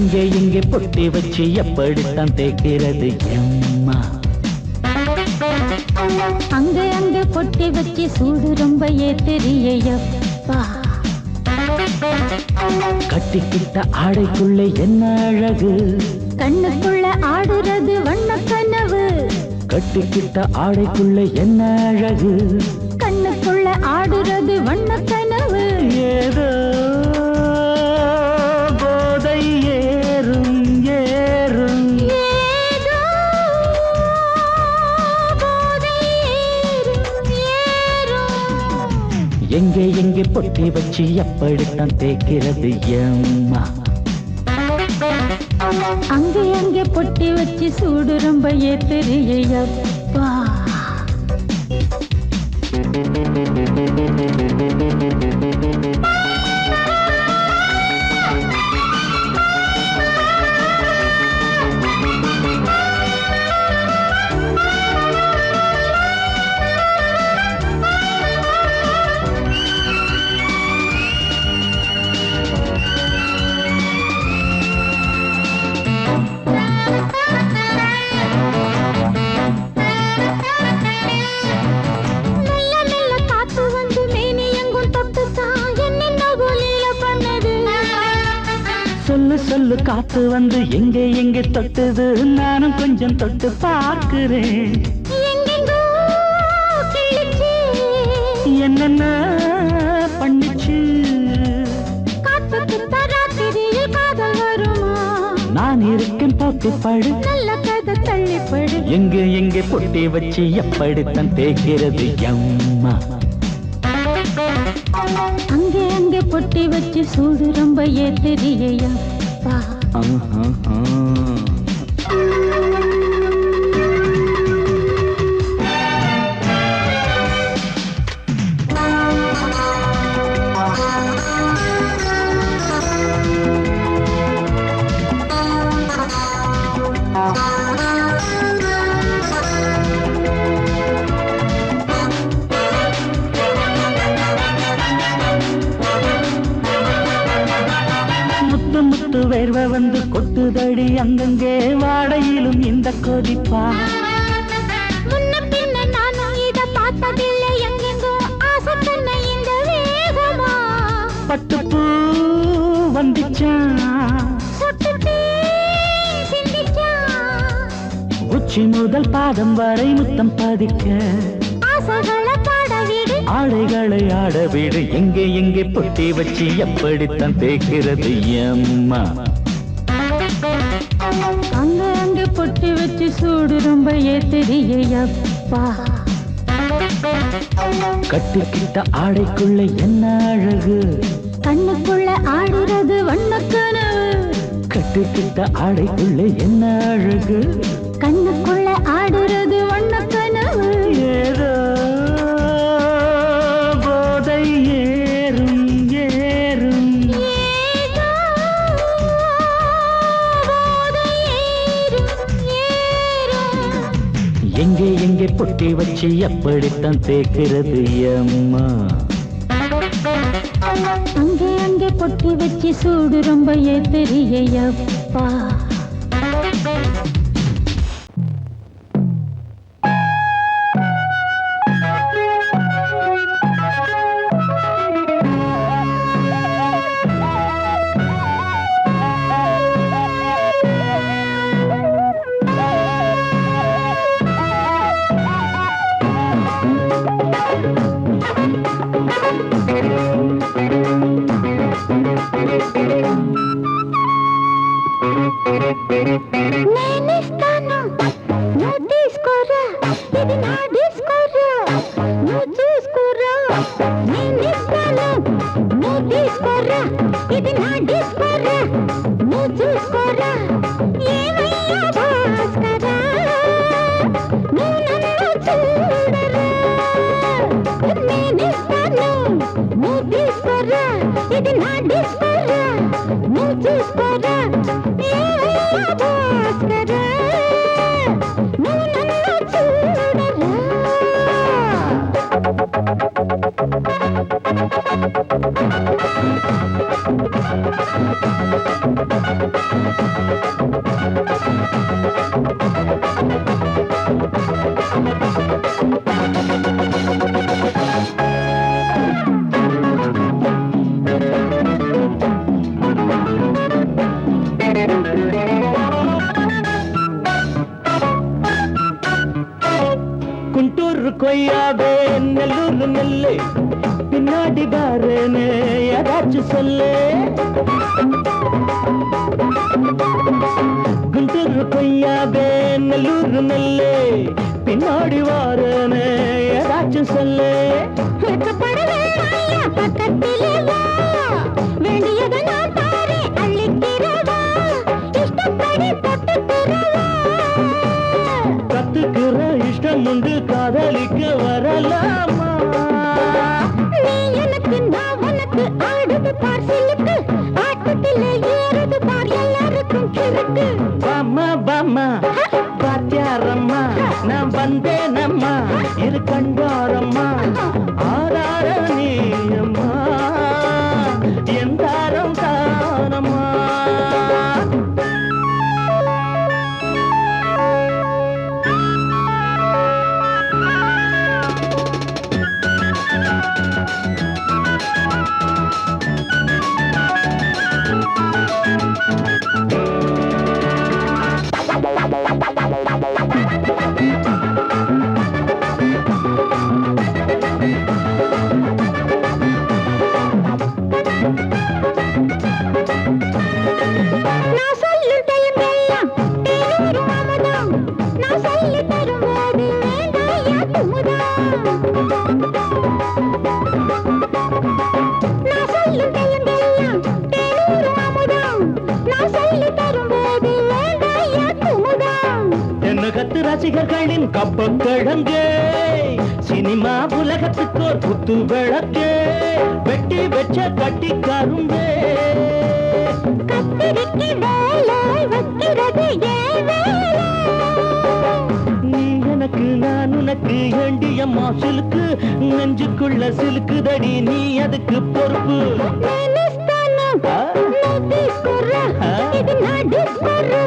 எங்கே எங்கே பொட்டி வச்சு எப்படித்தான் தேய்க்கிறது எம்மா? அங்கே அங்கே பொட்டி வச்சு சூடு ரொம்ப ஏத்தெரியப்பா. கட்டிக்கிட்ட ஆடைக்குள்ள என்ன அழகு, கண்ணுக்குள்ள ஆடுறது வண்ண கனவு. கட்டிக்கிட்ட ஆடைக்குள்ள என்ன அழகு, கண்ணுக்குள்ள ஆடுறது வண்ண கனவு. ஏதோ போதை ஏறும் ஏறும், ஏதோ போதை ஏறும் ஏறும். எங்கே எங்கே பொட்டி வச்சு எப்படித்தான் தேய்க்கிறது எம்மா? அங்கே அங்கே பொட்டி வச்சு சூடு ரொம்ப ஏத்தெரியப்பா. சொல்லு சொல்லு காத்து வந்து எங்கே எங்கே தொட்டுது, நானும் கொஞ்சம் தொட்டு பார்க்கிறேன். என்னென்ன பண்ணிச்சு, நான் இருக்கேன் பார்த்து படு, நல்ல கதை தள்ளிப்படு. எங்கே எங்கே பொட்டி வச்சு எப்படித்தான் தேய்க்கிறது எம்மா? அங்கே அங்கே பொட்டி வச்சு சூடு ரொம்ப ஏத்தெரியப்பா. முத்து வேர்வை வந்து கொட்டுதடி அங்கங்கே, வாடையிலும் இந்த கொதிப்பா. முன்ன பின்ன நானும் இத பார்த்ததில்லை, எங்கெங்கோ ஆசை பண்ண இந்த வேகமா. பட்டுப்பூ வந்துச்சா, சொட்டுத்தே சிந்திச்சா, உச்சி முதல் பாதம் வரை முத்தம் பதிக்க, ஆசைகளை பாட விடு, ஆடைகளை ஆட விடு. எங்கே எங்கே பொட்டி வச்சு எப்படித்தான் தேய்க்கிறது எம்மா? அங்க அங்க பொட்டி வச்சு சூடு ரொம்ப ஏத்தெரியப்பா. கட்டிக்கிட்ட ஆடைக்குள்ள என்ன அழகு, கண்ணுக்குள்ள ஆடுறது வண்ண கனவு. கட்டிக்கிட்ட ஆடைக்குள்ள என்ன அழகு, கண்ணுக்குள்ள ஆடுறது வண்ண கனவு. ஏதோ போதை ஏறும் ஏறும், ஏதோ போதை ஏறும் ஏறும். எங்கே எங்கே பொட்டி வச்சு எப்படித்தான் தேய்க்கிறது எம்மா? அங்கே அங்கே பொட்டி வச்சு சூடு ரொம்ப ஏத்தெரியப்பா. నేనిస్తాను నువ్వు తీసుకోరా, ఇది నా డిస్కోరా, నువ్వు చూసుకోరా. నేనిస్తాను నువ్వు తీసుకోరా, ఇది నా డిస్కోరా, నువ్వు చూసుకోరా. ఏమయ్యా భాస్కరా, నువ్వు నన్ను చూడరా. నేనిస్తాను నువ్వు తీసుకోరా, ఇది నా డిస్కోరా, నువ్వు చూసుకోరా. ఏమయ్యా భాస్కరా, నువ్వు నన్ను చూడరా. குண்டூர் கொய்யாவே நெல்லூர் நெல்லு பின்னாடி பாருன்னு ஏதாச்சும் சொல்லு குண்டூர் கொய்யாவே நெல்லூர் நெல்லு பின்னாடி வாருன்னு ஏதாச்சும் சொல்லு பக்கத்திலே வா வேண்டியதை நான் தாரே அள்ளிக்கிறவா இஷ்டப்படி தொட்டுக்கிறவா கத்துக்கிற இஷ்டம் உண்டு காதலிக்க வரலாமா நீ எனக்கு நான் உனக்கு ஆடுது பார் சிலுக்கு ஆட்டத்திலே ஏறுது பார் எல்லாருக்கும் கிறுக்கு பாமா பாமா பாத்தியாரம்மா நான் வந்தேனம்மா இரு கண்டாரம்மா ஆதார நீயம்மா எந்தாரம் தானம்மா நான் சொல்லும் டைமெல்லாம் தேனூரும் அமுதம் நான் சொல்லி தரும்போது வேண்டாயா குமுதம் நான் சொல்லும் டைமெல்லாம் தேனூரும் அமுதம் நான் சொல்லி தரும்போது வேண்டாயா குமுதம் என்ன கத்து ரசிகர்களின் கப்ப கிழங்கு சினிமா உலகத்துக்கோர் குத்து விளக்கு வெட்டி வச்ச கட்டி கரும்பு கத்திரிக்கு வேலை வைக்கிறது ஏன் வேலை நீ எனக்கு நான் உனக்கு ஏண்டியம்மா சிலுக்கு நெஞ்சுக்குள்ள சிலுக்குதடி நீ அதுக்கு பொறுப்பு నేనిస్తాను నువ్వు తీసుకురా ఇది నా డిస్కోరా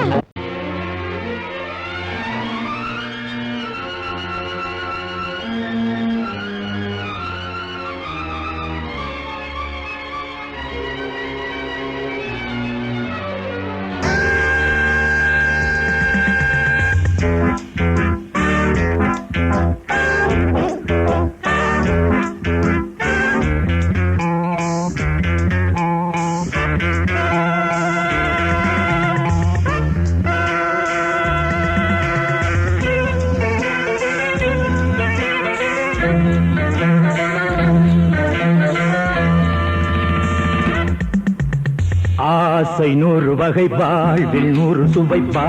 ஆசை 100 வகை வாழ்வில் 100 சுவைப்பா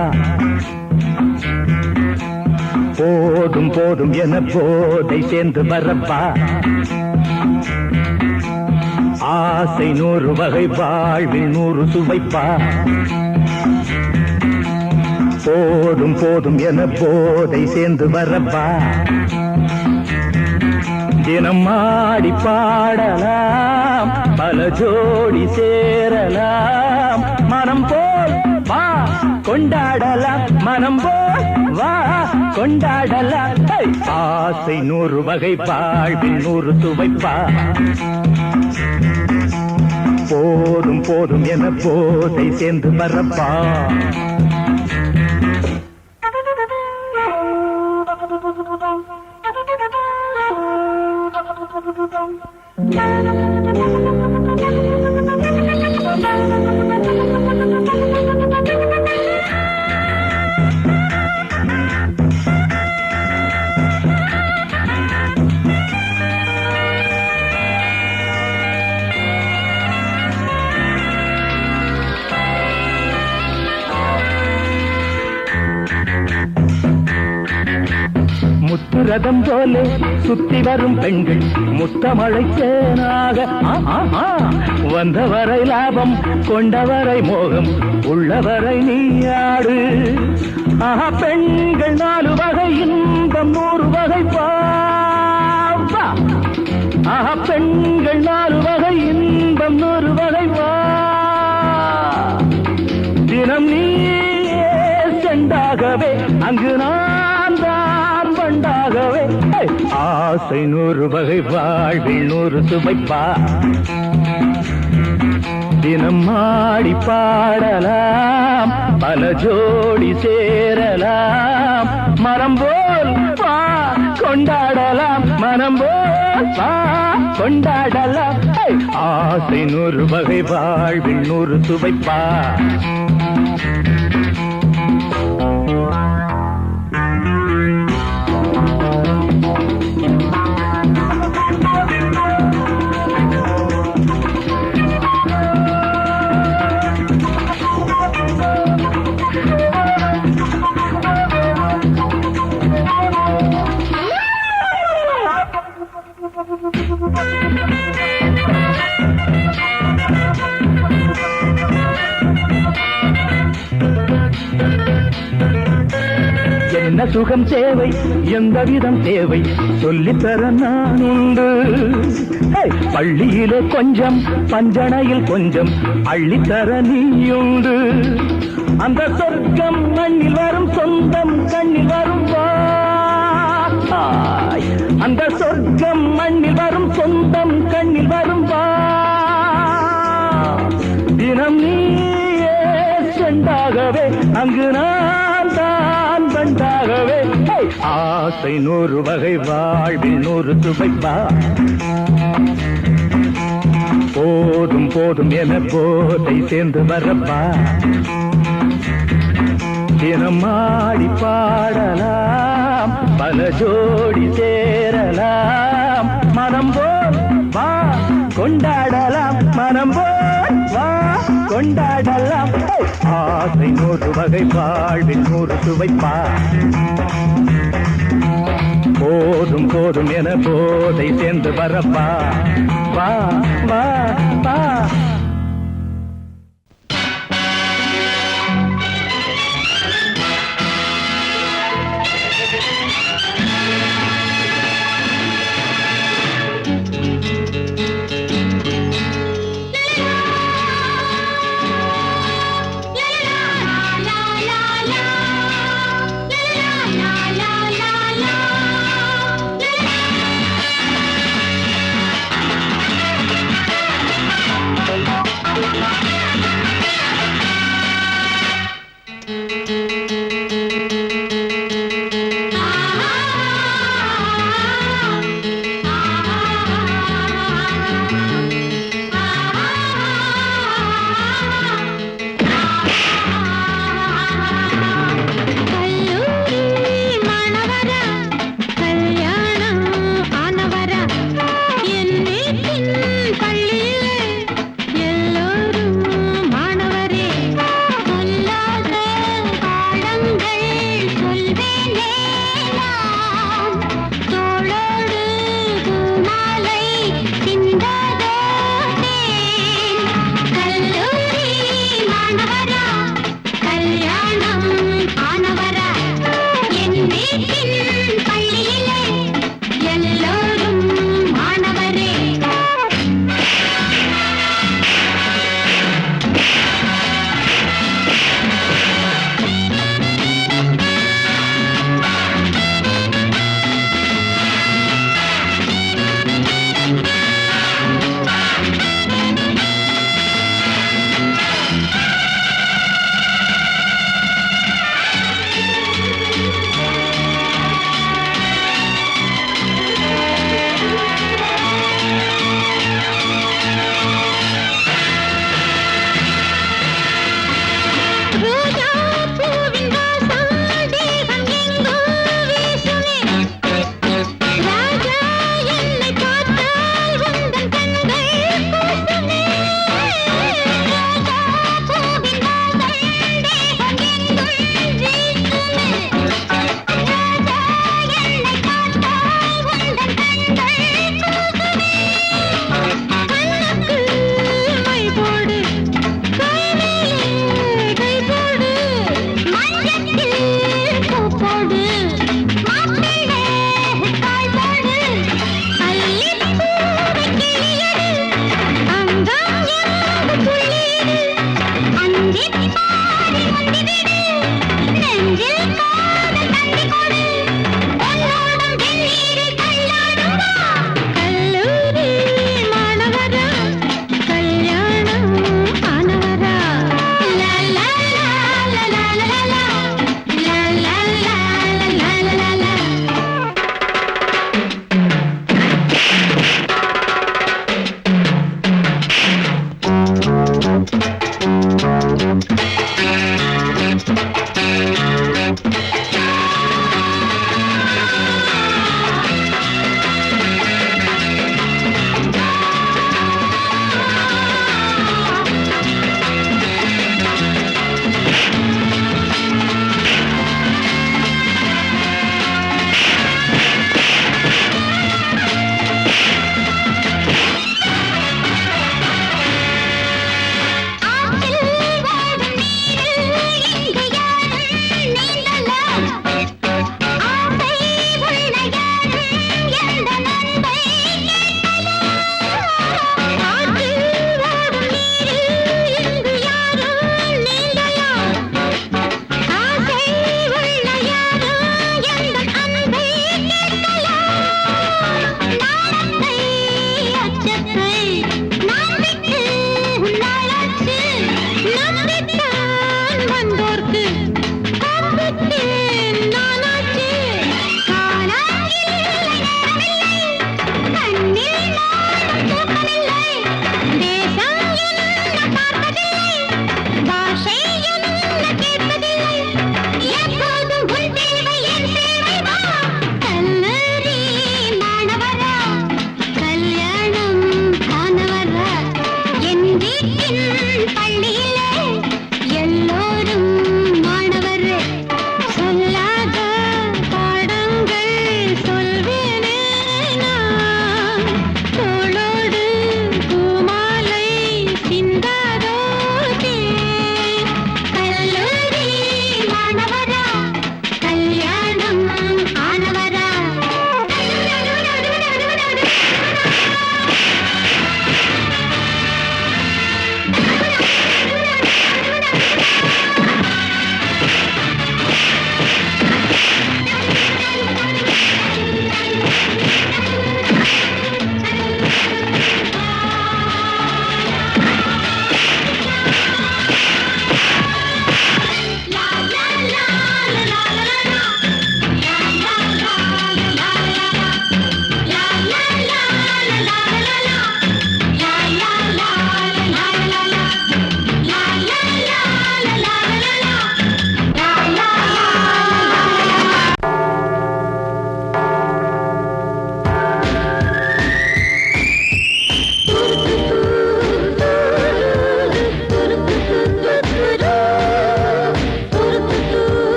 போதும் போதும் என போதை சேர்ந்து வரப்பா ஆசை 100 வகை வாழ்வில் 100 சுவைப்பா போதும் போதும் என போதை சேர்ந்து வரப்பா தினம் ஆடி பாடலாம் பல ஜோடி சேரலாம் மனம் போல் வா கொண்டாடலாம் மனம் போல் வா கொண்டாடலாம் ஆசை 100 வகை வாழ்வில் 100 சுவைப்பா போதும் போதும் என போதை சேர்ந்து வரப்பா முத்துரதம் போலே சுத்தி வரும் பெண்கள் முத்தமழை தேனாக வந்தவரை லாபம் கொண்டவரை மோகம் உள்ளவரை நீயாடு ஆஹா பெண்கள் 4 வகை இன்பம் 100 வகை வா ஆஹா பெண்கள் 4 வகை இன்பம் 100 வகை வா தினம் நீயே செண்டாகவே அங்கு நான் தான் பண்டாகவே ஆசை 100 வகை வாழ்வில் 100 சுவைப்பா தினம் ஆடி பாடலாம் பல ஜோடி சேரலாம் மரம் போல் வா கொண்டாடலாம் மனம் போல் வா கொண்டாடலாம் ஆசை 100 வகை வாழ்வில் 100 சுவைப்பா என்ன சுகம் தேவை எந்த விதம் தேவை சொல்லித்தர நான் உண்டு பள்ளியிலே கொஞ்சம் பஞ்சனையில் கொஞ்சம் அள்ளித்தர நீயுண்டு அந்த சொர்க்கம் மண்ணில் வரும் சொந்தம் கண்ணில் வரும் அந்த சொர்க்கம் மண்ணில் வரும் சொந்தம் கண்ணில் வரும் தினம் நீயே செண்டாகவே அங்கு நான் தான் பண்டாகவே ஆசை 100 வகை வாழ்வில் 100 சுவைப்பா போதும் போதும் என போதை சேர்ந்து வரப்பா தினம் ஆடி பாடலாம் பல ஜோடி சேரலாம் மனம் போல் வா கொண்டாடலாம் மனம் போல் வா கொண்டாடலாம் ஆசை 100 வகை வாழ்வில் 100 சுவைப்பா போதும் போதும் என போதை சேர்ந்து வரப்பா வா வா வா பள்ளியிலே எல்லோரும் மாணவர் சொல்லாத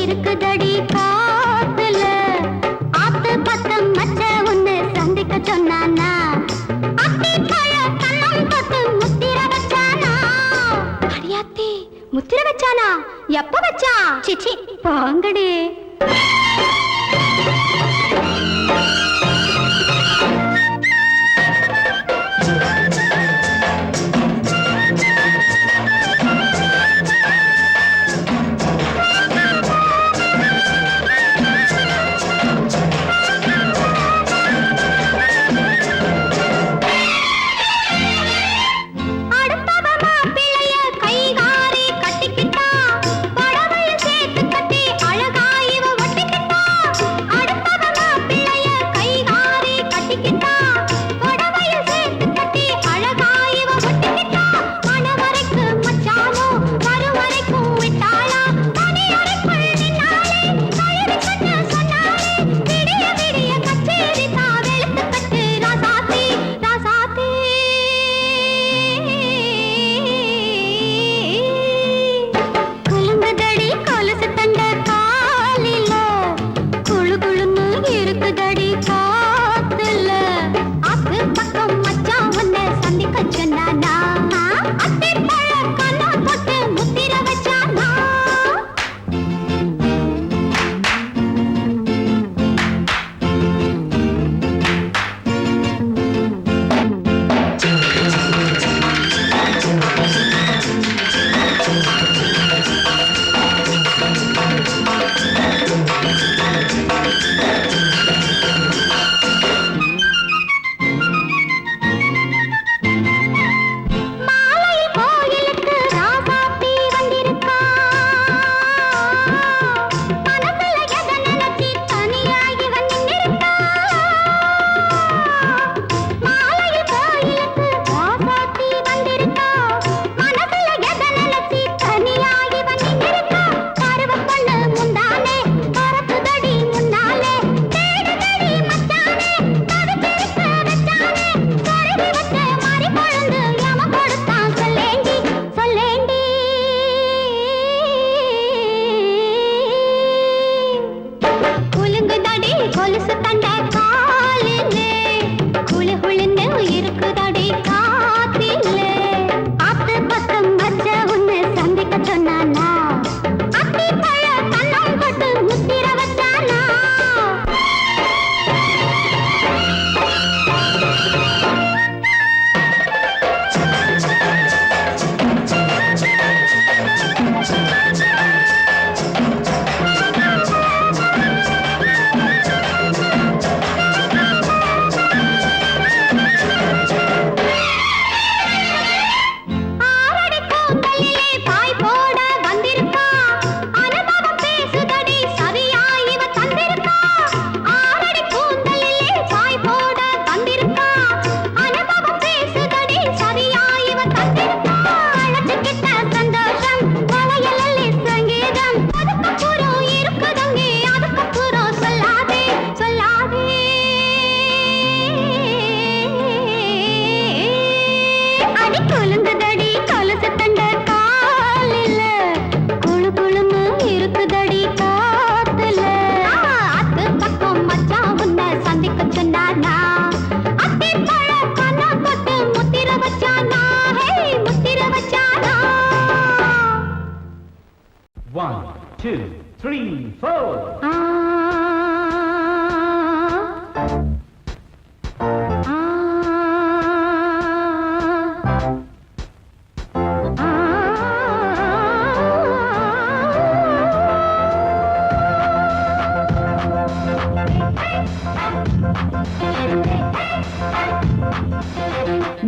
இருக்குதடி காத்துல ஆத்து பக்கம் மச்ச ஒண்ணு சந்திக்க சொன்னானா அத்தி பழ கண்ணம் தொட்டு முத்திர வச்சானா அடியாத்தி முத்திர வச்சானா எப்ப வச்சா சிச்சி பாங்கடி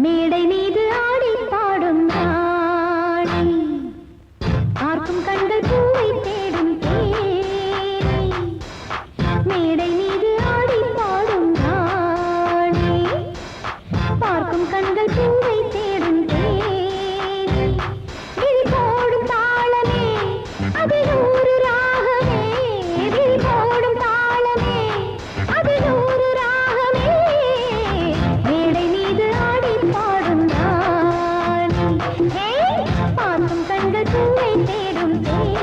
மேடை மீது ஆடி பாடும் நாளை பார்க்கும் கண்கள் பூவை தேடும் தேனை மேடை மீது ஆடி பாடும் நாளை பார்க்கும் கண்கள் பூவை தேடும் தேனை விழி போடும் தாளமே அது நூறு ராகமே விழி போடும் தாளமே அது நூறு ராகமே மேடை மீது ஆடி பாடும் நாளை பார்க்கும் கண்கள் பூவை தேடும் தேனை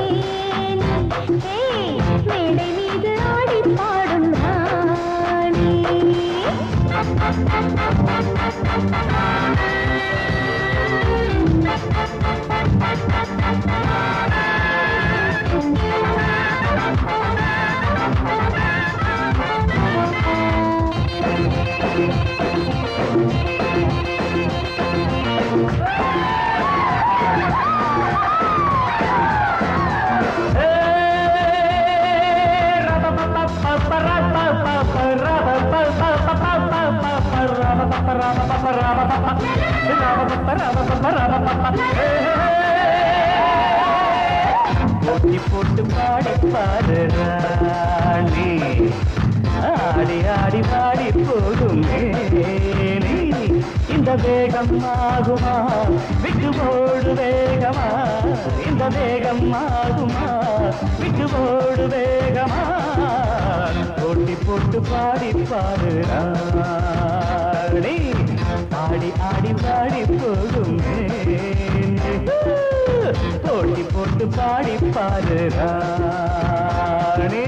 போட்டி போட்டு பாடி பாரு ராணி, ஆடி ஆடி பாடி போகும் மேனி. இந்த வேகம் ஆகுமா விட்டு ஓடு வேகமா, இந்த வேகம் ஆகுமா விட்டு ஓடு வேகமா. போட்டி போட்டு பாடி பாரு ராணி, ஆடி ஆடி பாடி போகும் மேனி. போட்டி போட்டு பாடி பாரு ராணி.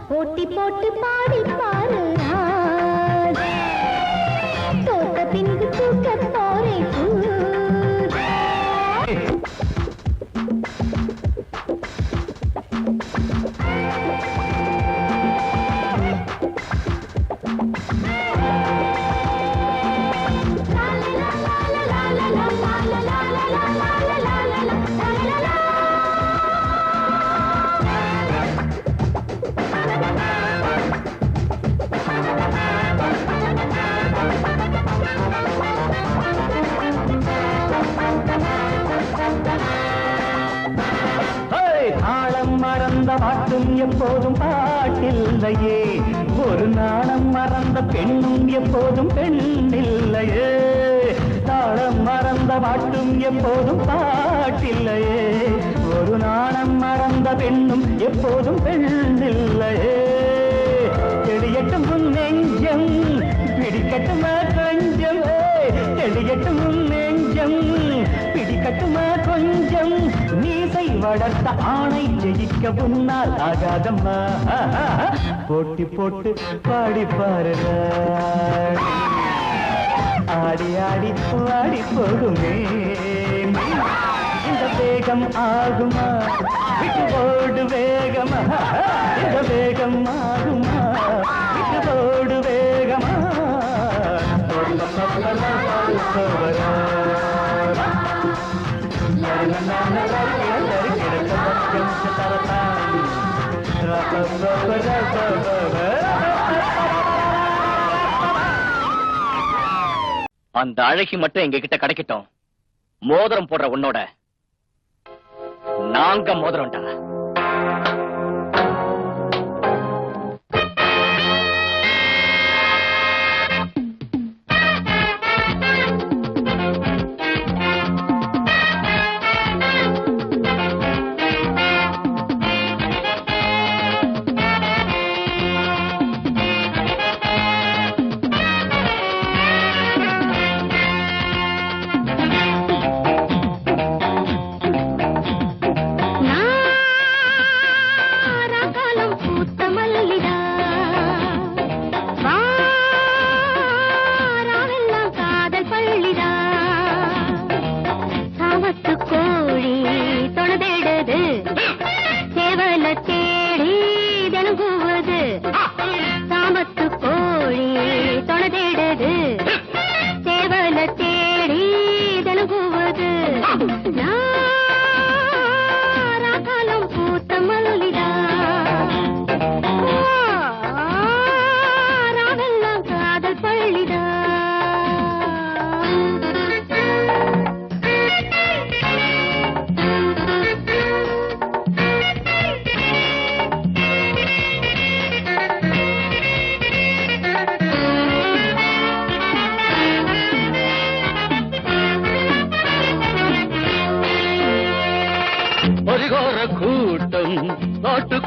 போட்டி போட்டு பாடி பாரு ராணி, தோட்ட பின்பு தூக்க போரே தாளம் மறந்த பாட்டும் எப்போதும் பாட்டில்லையே, ஒரு நாணம் மறந்த பெண்ணும் எப்போதும் பெண்ணில்லையே. தாளம் மறந்த பாட்டும் எப்போதும் பாட்டில்லையே, ஒரு நாணம் மறந்த பெண்ணும் எப்போதும் பெண்ணில்லையே. தெளியட்டும் உன் நெஞ்சம் பிடிக்கட்டுமா கொஞ்சம், தெளியட்டும் உன் நெஞ்சம் பிடிக்கட்டுமா கொஞ்சம். நீசை வளர்த்த ஆணை ஜெயிக்க உன்னால் ஆகாதம்மா. போட்டி போட்டு பாடி பாரு ராணி, ஆடி ஆடி பாடி போகுமே. இந்த வேகம் ஆகுமா விட்டு ஓடு வேகமா, இந்த வேகம் ஆகுமா விட்டு ஓடு வேகமா. அந்த அழகி மட்டும் எங்க கிட்ட கிடைக்கட்டும். மோதிரம் போடுற உன்னோட நாங்க மோதிரம்டா.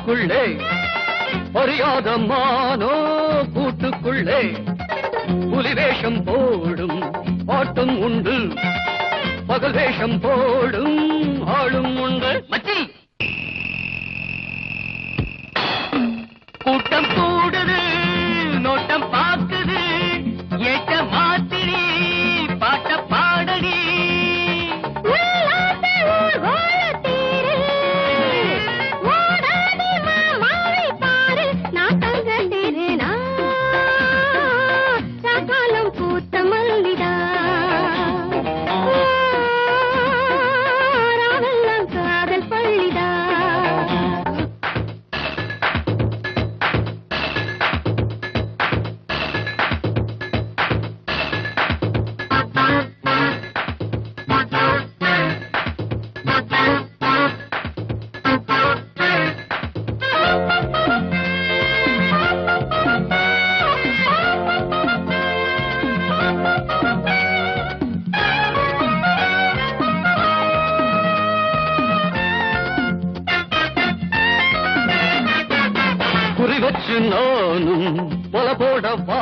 காட்டுக்குள்ளே அறியாத மானோ கூட்டுக்குள்ளே புலிவேஷம் போடும் ஆட்டம் உண்டு பகல் வேஷம் போடும் ஆளும் உண்டு. மச்சி கூட்டம் கூடுது நோட்டம் பாக்குது ஏட்ட மாத்திரி பாட்ட பாடடி வச்சு நானும் பொல போடவா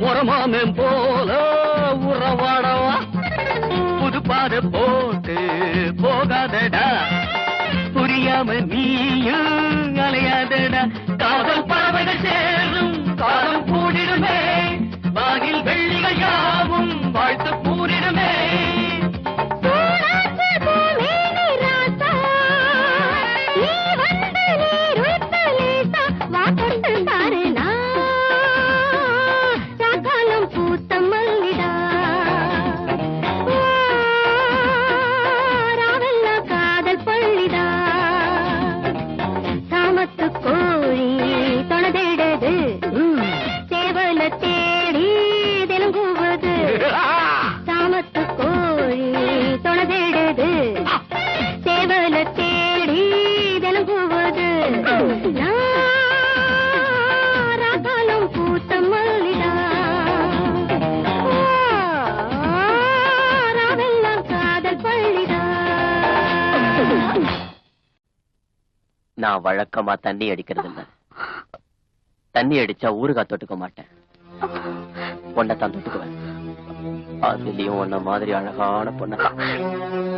முறமாமன் போல உறவாடவா புது பாத போட்டு போகாதடா புரியாம நீயும் அலையாதடா காதல் பறவைகள் சேரும் காலம் கூடிடுமே வானில் வெள்ளிகள் யாவும் வாழ்த்து கூறிடுமே நான் வழக்கமா தண்ணி அடிக்கிறது இல்ல. தண்ணி அடிச்சா ஊறுகாய் தொட்டுக்க மாட்டேன். பொண்ணத்தான் தொட்டுக்குவேன். அதுலயும் உன்ன மாதிரி அழகான பொண்ண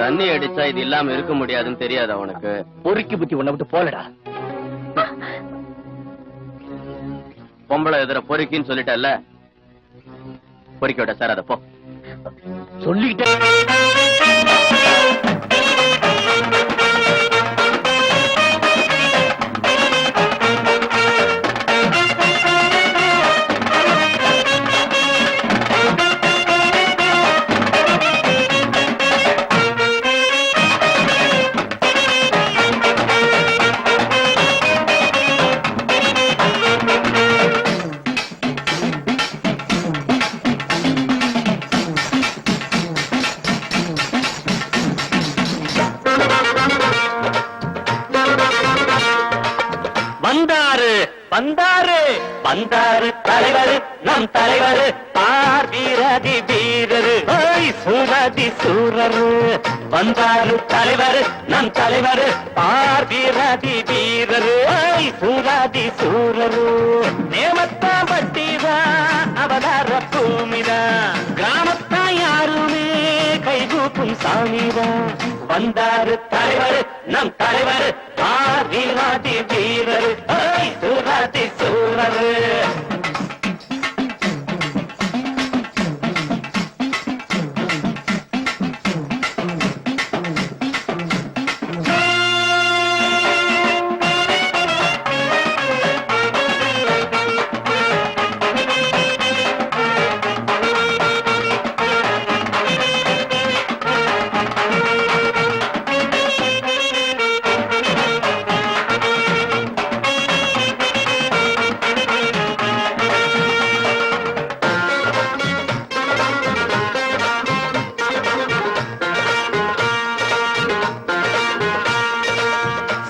தண்ணி அடிச்சா இது இல்லாம இருக்க முடியாதுன்னு தெரியாது அவனுக்கு. பொறுக்கி புத்தி உன்னை விட்டு போலடா. பொம்பளை எதிர பொறுக்கின்னு சொல்லிட்டல்ல, பொறுக்கி விட சார். அத போ சொல்லிக்கிட்டே. வந்தாரு வந்தாரு தலைவர் நம் தலைவர் பார் வீரதி வீரரு சூரதி சூரரு. வந்தாரு தலைவர் நம் தலைவர் பார் வீரதி வீரரு சூரதி சூரரு. நேமத்தா பட்டிதா அவதார பூமிதா கிராமத்தா யாருமே கைகூப்பும் சாமிதா. வந்தாரு தலைவர் நம் தலைவர் பார் வீரதி வீரரு சூரதி சூரரு.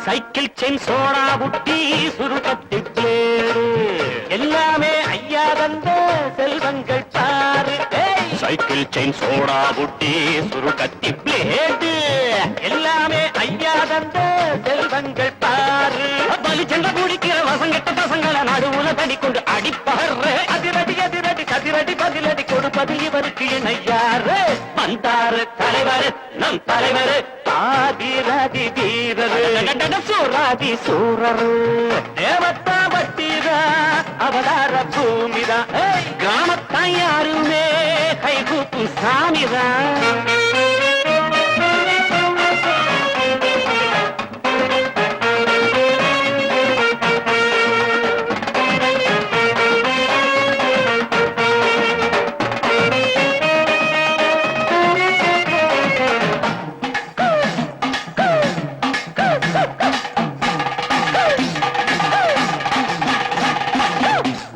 சைக்கிள் செயின் சோடா புட்டி சுருக்கத்தி பிளேடு எல்லாமே ஐயா தந்த செல்வங்கள் பாரு. சைக்கிள் செயின் சோடா புட்டி சுருக்கத்தி பிளேடு எல்லாமே ஐயா தந்த செல்வங்கள் பாரு. சென்ற குடிக்கிற வசங்கட்ட பசங்களை நடுவுல தடி கொண்டு அடிப்பாரு. அதிரடி அதிரடி கதிரடி பதிலடி கொடுப்பது இவருக்கு இணையாரு. வந்தாரு தலைவர் நம் தலைவர் ஆதிராதி வீரரு சூராதி சூரரு தேவத்தா வட்டிதா அவதார பூமிதா கிராமத்தான் யாருமே கைகூப்பும் சாமிதான்.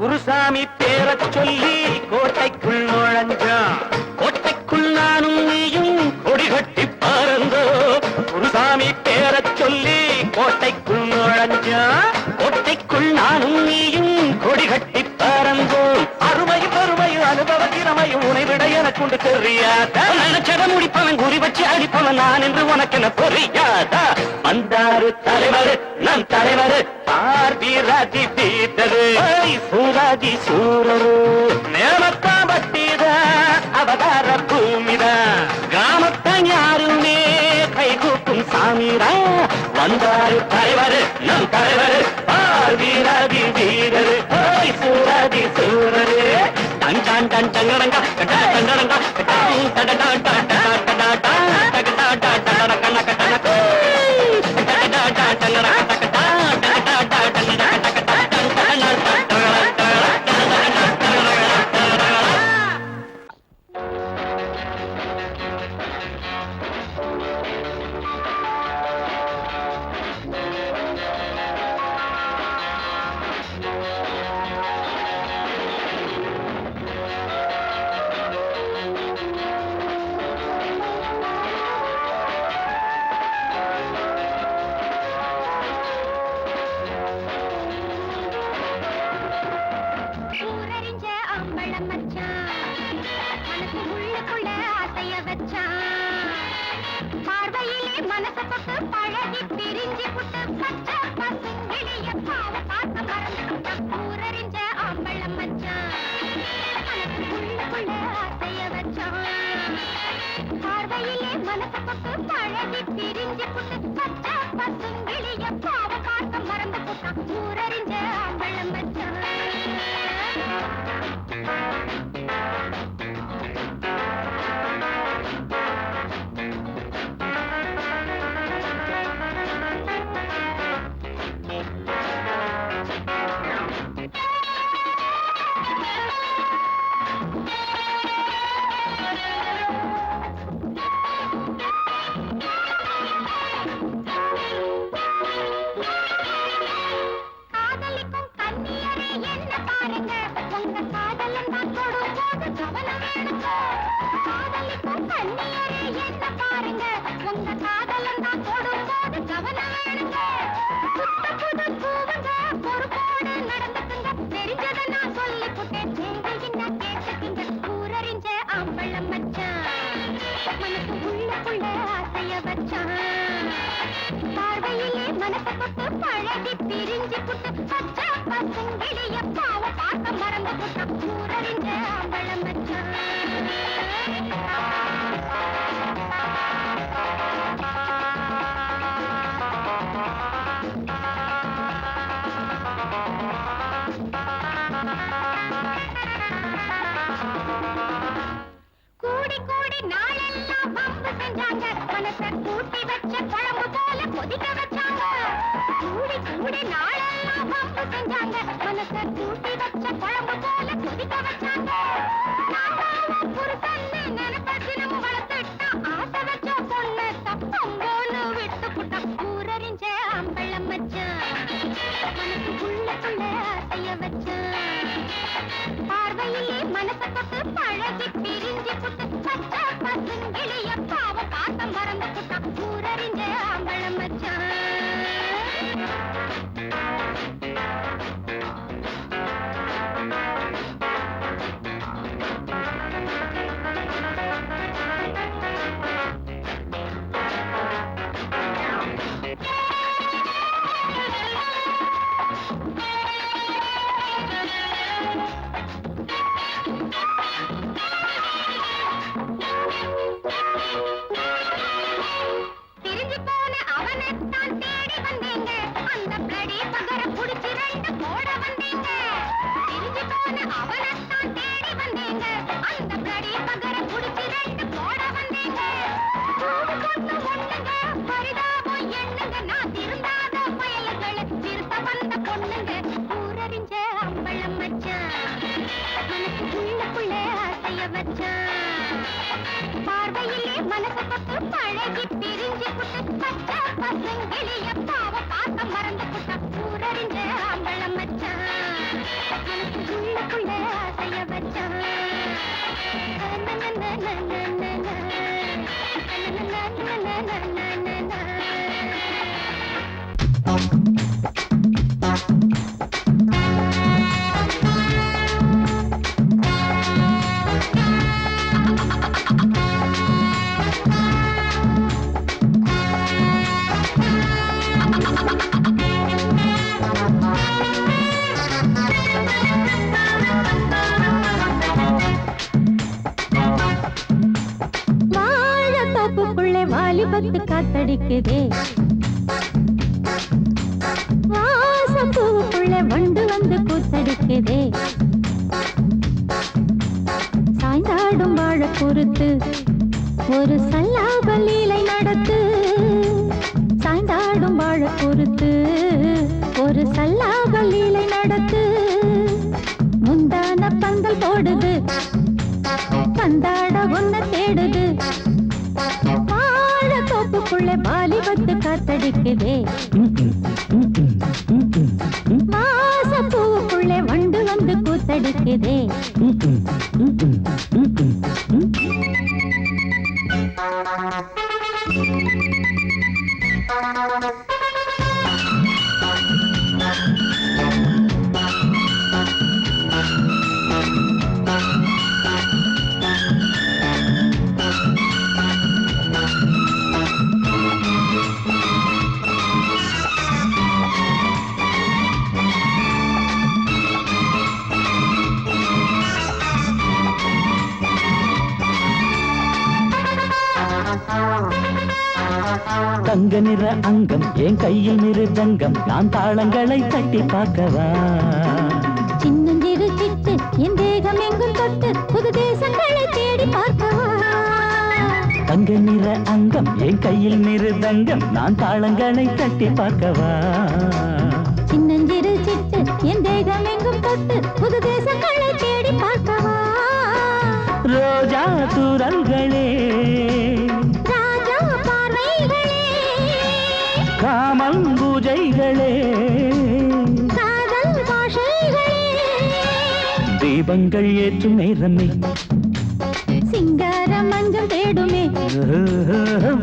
குருசாமி பேரச் சொல்லி கோட்டைக்குள் நுழைஞ்சான். கோட்டைக்குள் நானும் நீயும் கொடி கட்டி பறந்தோ. குருசாமி பேரச் சொல்லி கோட்டைக்குள் நுழைஞ்சான். கோட்டைக்குள் நானும் நீயும் கொடி கட்டி பறந்தோம். அருமையும் பெருமையும் அனுபவ திறமையும் உனை விட எனக்குண்டு தெரியாதா. நினைச்சத முடிப்பவன் குறி வச்சு அடிப்பவன் நான் என்று உனக்கென புரியாதா. வந்தாரு தலைவர் நம் தலைவர் ஆர்வீராதி வீரரு சூராதி சூரரு நேமத்தா பட்டிதா அவதார பூமிதா கிராமத்தான் யாருமே கைகூப்பும் சாமிரா. வந்தாரு தலைவர் நம் தலைவர் ஆர்வீராதி வீரரு சூராதி சூரரு டன் டன் டன் டங்கடங்க டங்கடங்க ஊரறிஞ்ச அம்பளம் மச்சான் மனசு உள்ளுக்குள்ள ஆசைய வச்சான். பார்வையிலே மனசு பட்டு பழகி பிரிஞ்சு புட்டு பச்சை பசுங்கிளிய பாவ பார்க்க மறந்துட்டான். ஊரறிஞ்ச அம்பளம் மச்சான் மனசு உள்ளுக்குள்ள ஆசைய வச்சான். பார்வையிலே மனசு பட்டு பழகி பிரிஞ்சு புட்டு பச்சை பசுங்கிளிய பாவ பார்க்க மறந்து போட்டான். ஊரறிஞ்ச அம்பளம் மச்சான். காதலிக்கும் கன்னியரே என்ன பாருங்க உங்க காதலன் தான் தொடும்போது கவனம் வேணுங்க. காதலிக்கும் கன்னியரே என்ன பாருங்க உங்க காதலன் தான் தொடும்போது கவனம் வேணுங்க. புத்த புது பூவுங்க பொறுப்போடு நடந்துக்குங்க. தெரிஞ்சதை நான் சொல்லி புட்டேன் நீங்க என்ன கேட்டுக்குங்க. ஊரறிஞ்ச அம்பளம் மச்சான் மனசு உள்ளுக்குள்ள ஆசைய வச்சான். பார்வையிலே மனசு பட்டு பழகி பிரிஞ்சு புட்டு பச்சை பசுங்கிளிய பாவ பார்க்க மறந்து புட்டான். ஊரறிஞ்ச அம்பளம் மச்சான். கூடி கூடி நாளெல்லாம் வம்பு செஞ்சாங்க. மனச கூட்டி வச்ச குழம்பு போல கொதிக்க வச்சாங்க. கூடி கூடி நாளெல்லாம் வம்பு செஞ்சாங்க. மனச கூட்டி வச்ச குழம்பு போல கொதிக்க வச்சாங்க. நான் புருஷன்னு நினைப்ப தினமும் வளர்த்துட்டான். ஆசை வச்ச பொண்ணு தப்பம்போன்னு விட்டு புட்டான். ஊரறிஞ்ச அம்பளம் மச்சான் மனசு உள்ளுக்குள்ள ஆசைய வச்சான். பார்வையிலே மனச தொட்டு பழகி பிரிஞ்சு புட்டு பச்சை பசுங்கிளிய பாவ பார்க்க மறந்து புட்டான். ஊரறிஞ்ச அம்பளம் மச்சான். ஊரறிஞ்ச அம்பளம் மச்சான் மனசு உள்ளுக்குள்ள ஆசைய வச்சான் பார்வையிலே மனசு பத்து பழகி பிரிஞ்சு புட்டு பச்சை பசங்கிளிய பாவ பார்க்க மறந்து புட்ட ஊரறிஞ்ச அம்பளம் மச்சான் மனசு உள்ளுக்குள்ள ஆசைய வச்சான் வாலிபத்து காத்தடிக்குதே வாசம் பூவுக்குள்ள வண்டு வந்து கூத்தடிக்குதே சாய்ந்தாடும் வாழ பொறுத்து ஒரு சல்லாப லீலை நடத்து சாய்ந்தாடும் வாழ பொறுத்து ஒரு சல்லாப லீலை நடத்து முந்தான பந்தல் போடுது பந்தாட ஒன்ன தேடுது தோப்புக்குள்ளே வாலிபத்து காத்தடிக்குதே மாசப்பூவுக்குள்ளே வண்டு வந்து கூத்தடிக்குதே தங்க நிற அங்கம் என் கையில் மிருதங்கம் நான் தாளங்களை தட்டி பார்க்கவா சின்னஞ்சிறு சிட்டு என் தேகம் எங்கும் தொட்டு புது தேசங்களை தேடி பார்க்கவா தங்க நிற அங்கம் என் கையில் மிருதங்கம் நான் தாளங்களை தட்டி பார்க்கவா சின்னஞ்சிறு சிட்டு என் தேகம் எங்கும் தொட்டு புது தேசங்களை தேடி பார்க்கவா ரோஜா தூரல்களே காமல் பூஜைகளே காதல் பாஷைகளே தீபங்கள் ஏற்றும் நேரமே சிங்கார மஞ்சள் தேடுமே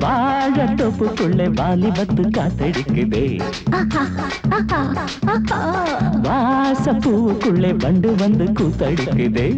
வாழ தொப்புக்குள்ளே வாலிபத்து காத்தடிக்குதே வாச பூவுக்குள்ளே வண்டு வந்து கூத்தடிக்குதே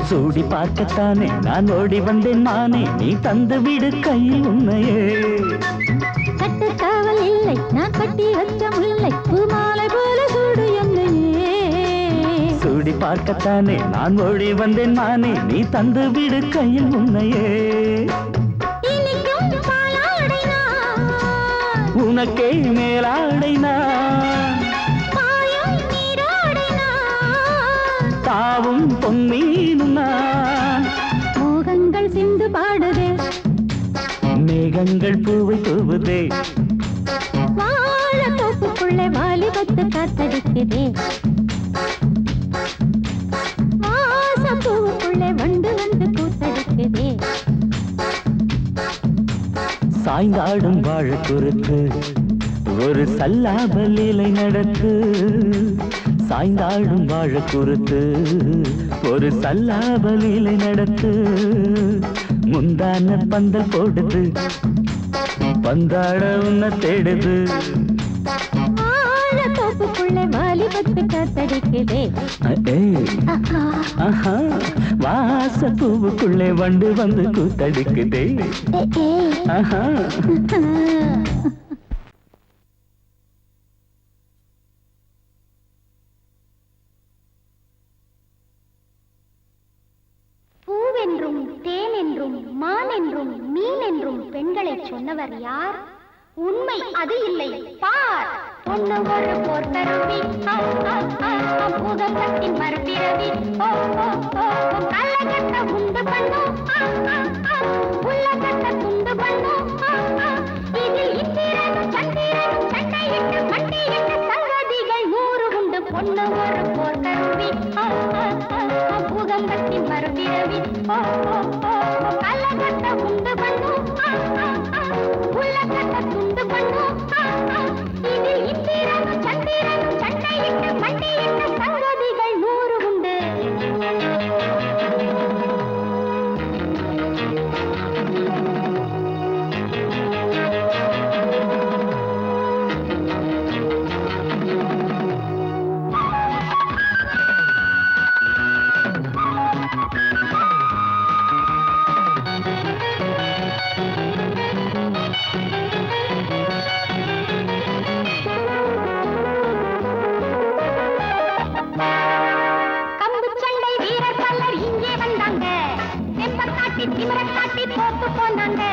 சூடி பார்க்கத்தானே நான் ஓடி வந்தேன் மானே நீ தந்து விடு கையில் உன்னையே கட்டுக்காவல் இல்லை நான் கட்டி வச்ச முல்லை பூமாலை போல சூடு என்னையே சூடி பார்க்கத்தானே நான் ஓடி வந்தேன் மானே நீ தந்து விடு கையில் உன்னையே உனக்கே மேலாடைனா தாவும் பொன்னீனுனா மோகங்கள் சிந்து பாடுதே மேகங்கள் பூவை தூவுதே வாழ தோப்புக்குள்ளே வாலிபத்து காத்தடிக்குதே வாச பூவுக்குள்ளே வண்டு வந்து கூத்தடிக்குதே சாய்ந்தாடும் வாழ குறுக்கு ஒரு சல்லாப லீலை நடக்கு சாய்ந்தாடும் வாழ குறுத்து ஒரு சல்லாப லீலை நடக்கு முந்தான பந்தல் போடுது பந்தாட உன்ன தேடுது வாழ தோப்புக்குள்ளே பூவுக்குள்ளே வாலிபத்து காத்தடிக்குதே. வாச பூவுக்குள்ளே வண்டு வந்து கூத்தடிக்குதே. பூவென்றும் தேன் என்றும் மான் என்றும் மீன் என்றும் பெண்களை சொன்னவர் யார்? உண்மை அது இல்லை பார். ஒண்ணு ஒரு போர்க்கருவி, பூதத்தின் மறுபிறவி, கள்ளக்கட்ட உண்டு பண்ணும், உள்ளக்கட்ட துண்டு பண்ணும். இதில் இந்திரனும் சந்திரனும் சண்டையிட்டு மண்டையிட்டு சங்கதிகள் 100 உண்டு. பொண்ணு ஒரு போர்க்கருவி, பூதத்தின் மறுபிறவி, கள்ளக்கட்ட உண்டு பண்ணும், உள்ளக்கட்ட துண்டு பண்ணும். இதில் இந்திரனும் சந்திரனும் சண்டையிட்டு மண்டையிட்டு சங்கதிகள் 100 உண்டு. திமிரக்காட்டி போட்டு போனாங்க.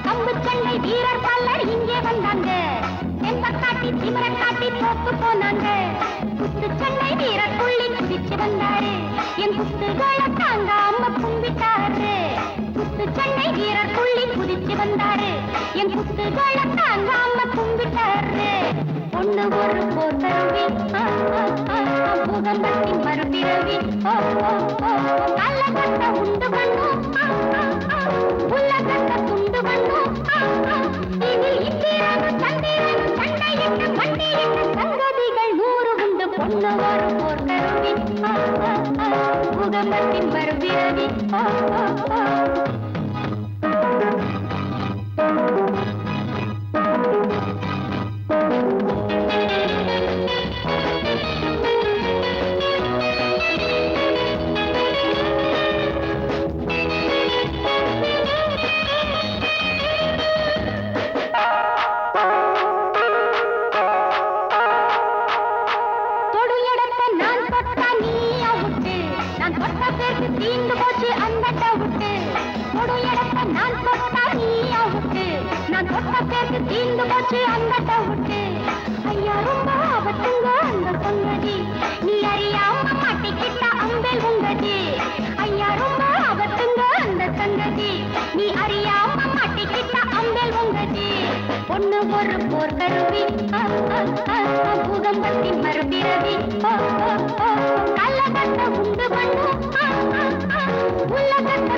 கம்பு சண்டை வீரர் பல்லர் இங்கே வந்தாங்க. தெம்பக்காட்டி திமிரக்காட்டி போட்டு போனாங்க. குத்து சண்டை வீரர் புள்ளி குதிச்சு வந்தாரு. என் குத்துகளை தாங்காம கும்பிட்டாரு. குத்து சண்டை வீரர் புள்ளி குதிச்சு வந்தாரு. என் குத்துகளை தாங்காம கும்பிட்டாரு. ஒண்ணு ஒரு போர்க்கருவி, பூகம்பத்தின் மறுபிறவி, கள்ளக்கட்ட உண்டு பண்ணும், உள்ளக்கட்ட துண்டு பண்ணும். இதில் இந்திரனும் சந்திரனும் சண்டையிட்டு மண்டையிட்டு சங்கதிகள் 100 உண்டு. பொண்ணு ஒரு போர்க்கருவி, பூகம்பத்தின் மறுபிறவி. தீந்து போச்சு அந்த டவுட்டு. கொடு இடத்த நான் தொட்டா நீ அவுட்டு. நான் தொட்ட பேருக்கு தீந்து போச்சு அந்த டவுட்டு. ஐயா ரொம்ப ஆபத்துங்க அந்த சங்கதி. நீ அறியாம மாட்டிக்கிட்ட அம்பேல் உங்கதி. ஐயா ரொம்ப ஆபத்துங்க அந்த சங்கதி. நீ அறியாம மாட்டிக்கிட்ட அம்பேல் உங்கதி. பொண்ணு ஒரு போர்க்கருவி, பூகம்பத்தின் மறுபிறவி, கள்ளக்கட்ட உண்டு பண்ணும், உள்ளக்கட்ட